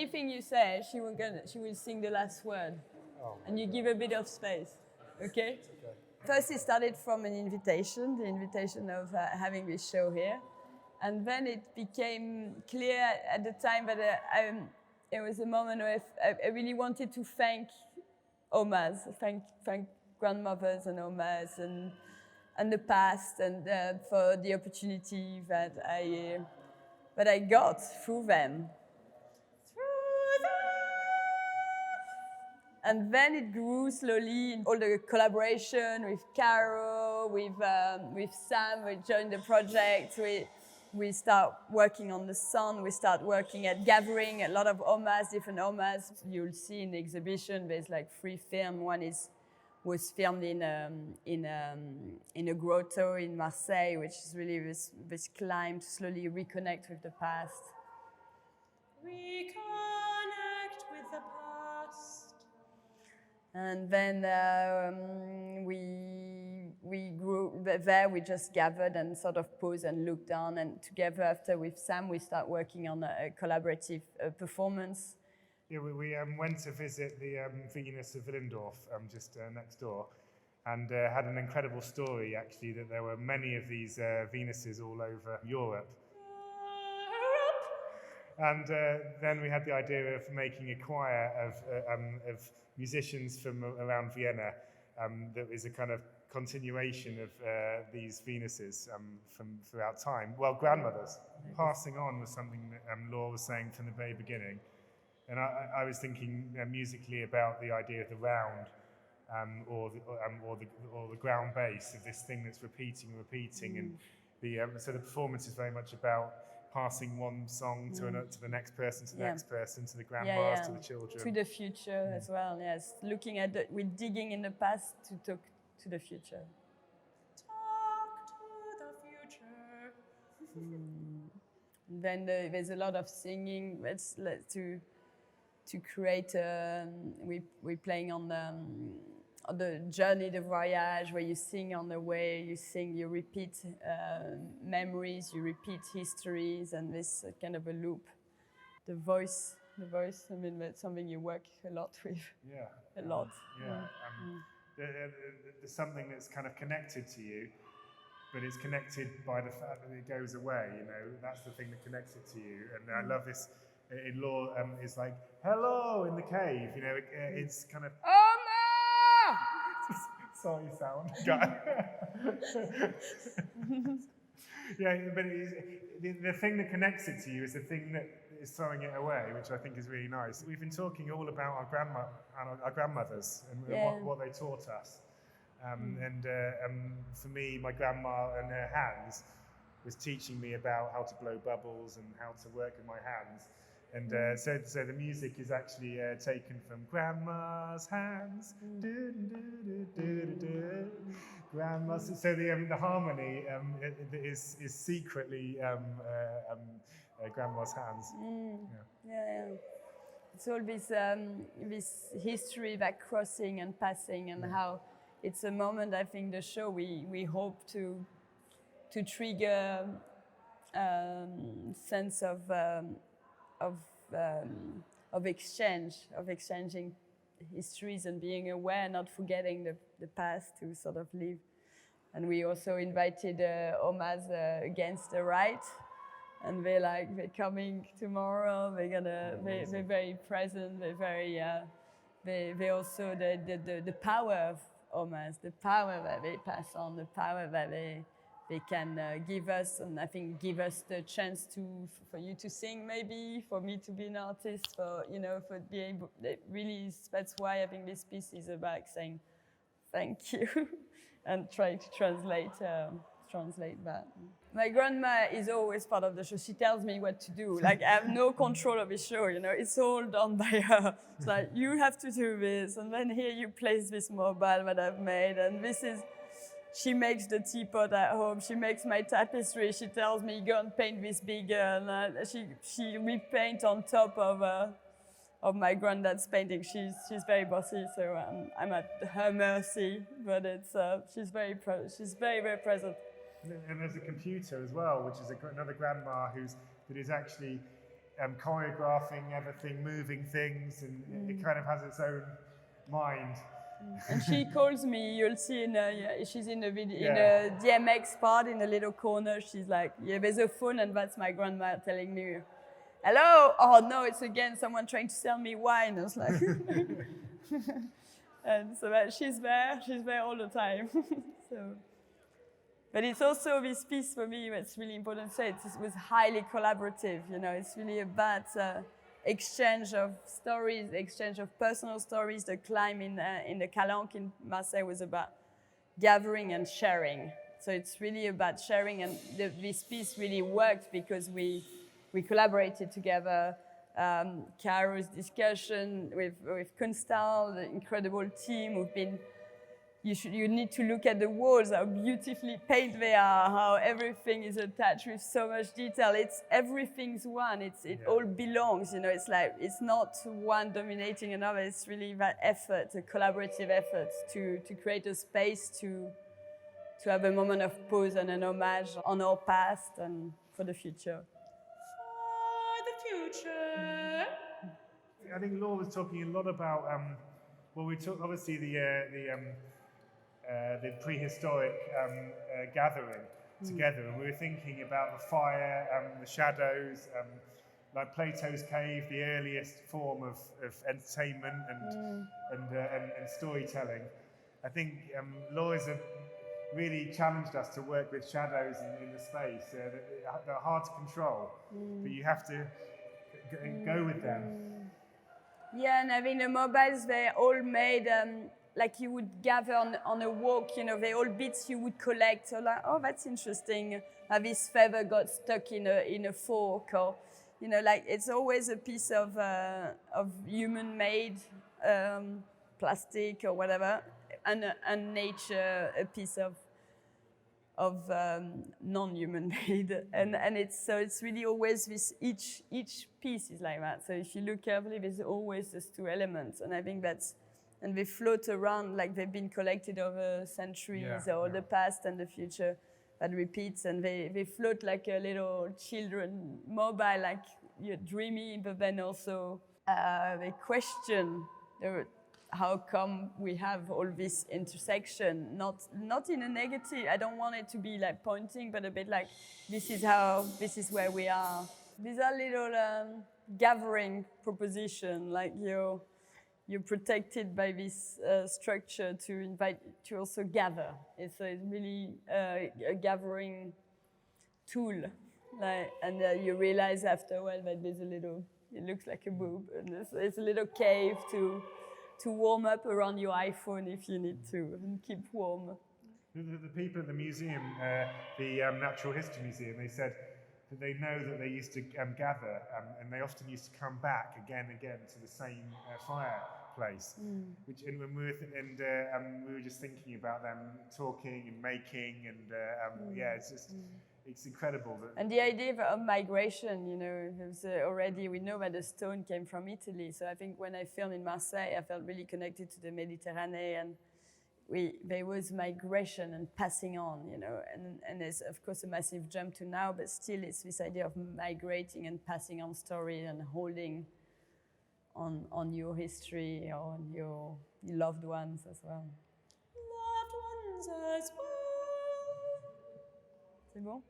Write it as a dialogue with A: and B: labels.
A: anything you say, she will sing the last word.
B: Oh,
A: and you give a bit of space, okay? First it started from an invitation, the invitation of having this show here. And then it became clear at the time that it was a moment where I really wanted to thank OMAS, thank grandmothers and OMAS and the past, and for the opportunity that I got through them. And then it grew slowly in all the collaboration with Caro, with Sam. We joined the project. We start working on the sound. We start working at gathering a lot of OMAS, different OMAS. You'll see in the exhibition there's like 3 films. One was filmed in a grotto in Marseille, which is really this climb to slowly reconnect with the past.
C: Reconnect with the past.
A: And then we grew there. We just gathered and sort of paused and looked down. And together, after with Sam, we start working on a collaborative performance.
B: Yeah, we went to visit the Venus of Willendorf, just next door, and had an incredible story, actually, that there were many of these Venuses all over Europe. And then we had the idea of making a choir of musicians from around Vienna that is a kind of continuation of these Venuses from throughout time. Well, grandmothers. Passing on was something that Laure was saying from the very beginning. And I was thinking musically about the idea of the round or the ground bass of this thing that's repeating, and so the performance is very much about passing one song to the next person, to the next person, to the grandmas, to the children.
A: To the future as well, yes. Looking at we're digging in the past to talk to the future.
C: Talk to the future.
A: Then there's a lot of singing. To create, we're playing on the journey, the voyage, where you sing on the way, you repeat memories, you repeat histories, and this kind of a loop. The voice, I mean, that's something you work a lot with.
B: Yeah.
A: A lot.
B: There's something that's kind of connected to you, but it's connected by the fact that it goes away, you know, that's the thing that connects it to you. And I love this in Laure, it's like, hello in the cave, you know, it's kind of...
A: OMA!
B: Sorry, sound guy. Yeah, but the thing that connects it to you is the thing that is throwing it away, which I think is really nice. We've been talking all about our grandmothers and what they taught us. And for me, my grandma and her hands was teaching me about how to blow bubbles and how to work with my hands. And so the music is actually taken from grandma's hands. Grandma's. So the harmony is secretly grandma's hands.
A: Yeah. It's all this history, that crossing and passing, and how it's a moment. I think the show we hope to trigger sense of exchanging histories and being aware, not forgetting the past to sort of live. And we also invited OMAS Against the Right, and they're coming tomorrow. They're very present. They're very they also the power of OMAS, the power that they pass on, the power that they can give us, and I think give us the chance for you to sing, maybe, for me to be an artist, for be able. Really, that's why I think this piece is about saying thank you and trying to translate that. My grandma is always part of the show. She tells me what to do. I have no control of the show. It's all done by her. It's like, you have to do this, and then here you place this mobile that I've made, and this is. She makes the teapot at home. She makes my tapestry. She tells me, go and paint this bigger. And she repaint on top of my granddad's painting. She's very bossy, so I'm at her mercy. But she's very very present.
B: And there's a computer as well, which is another grandma that is actually choreographing everything, moving things, and it kind of has its own mind.
A: And she calls me, you'll see she's in a video, in
B: Yeah.
A: a DMX part in a little corner. She's like, yeah, there's a phone, and that's my grandma telling me, hello? Oh no, it's again someone trying to sell me wine. I was like, and so she's there all the time. So, but it's also this piece for me, it's really important to say, it was highly collaborative, it's really about exchange of stories, exchange of personal stories. The climb in the Calanque in Marseille was about gathering and sharing. So it's really about sharing, and this piece really worked because we collaborated together. Caro's discussion with Kunstal, the incredible team who've been. You need to look at the walls, how beautifully painted they are, how everything is attached with so much detail. Everything's one. It all belongs. It's like it's not one dominating another. It's really that effort, a collaborative effort to create a space to have a moment of pause and an homage on our past and for the future.
C: For the future.
B: I think Laure was talking a lot about. We talked obviously the prehistoric gathering together, and we were thinking about the fire, the shadows, like Plato's cave, the earliest form of entertainment and storytelling. I think Laure's really challenged us to work with shadows in the space. They're hard to control, but you have to go with them.
A: Yeah, and I think the mobiles, they're all made like you would gather on a walk, they're all bits you would collect. So like, oh, that's interesting. This feather got stuck in a fork, or, like it's always a piece of human-made plastic or whatever, and nature, a piece of non-human made, and it's really always this. Each piece is like that. So if you look carefully, there's always these two elements, and I think that's. And they float around like they've been collected over centuries, or the past and the future that repeats, and they float like a little children mobile, like you're dreamy, but then also they question how come we have all this intersection, not in a negative. I don't want it to be like pointing, but a bit like this is where we are. These are little gathering proposition, like you're protected by this structure to invite to also gather. It's really a gathering tool, and you realize after a while that there's it looks like a boob, and there's a little cave to warm up around your iPhone if you need to, and keep warm.
B: The people at the museum, the Natural History Museum, they said that they know that they used to gather, and they often used to come back again and again to the same fireplace. Which, and when we were just thinking about them talking and making, and it's incredible.
A: And the idea of migration, already we know that the stone came from Italy. So I think when I filmed in Marseille, I felt really connected to the Mediterranean. There was migration and passing on, and there's of course a massive jump to now, but still it's this idea of migrating and passing on story and holding on your history or on your loved ones as well.
C: Loved ones as well.
A: C'est bon?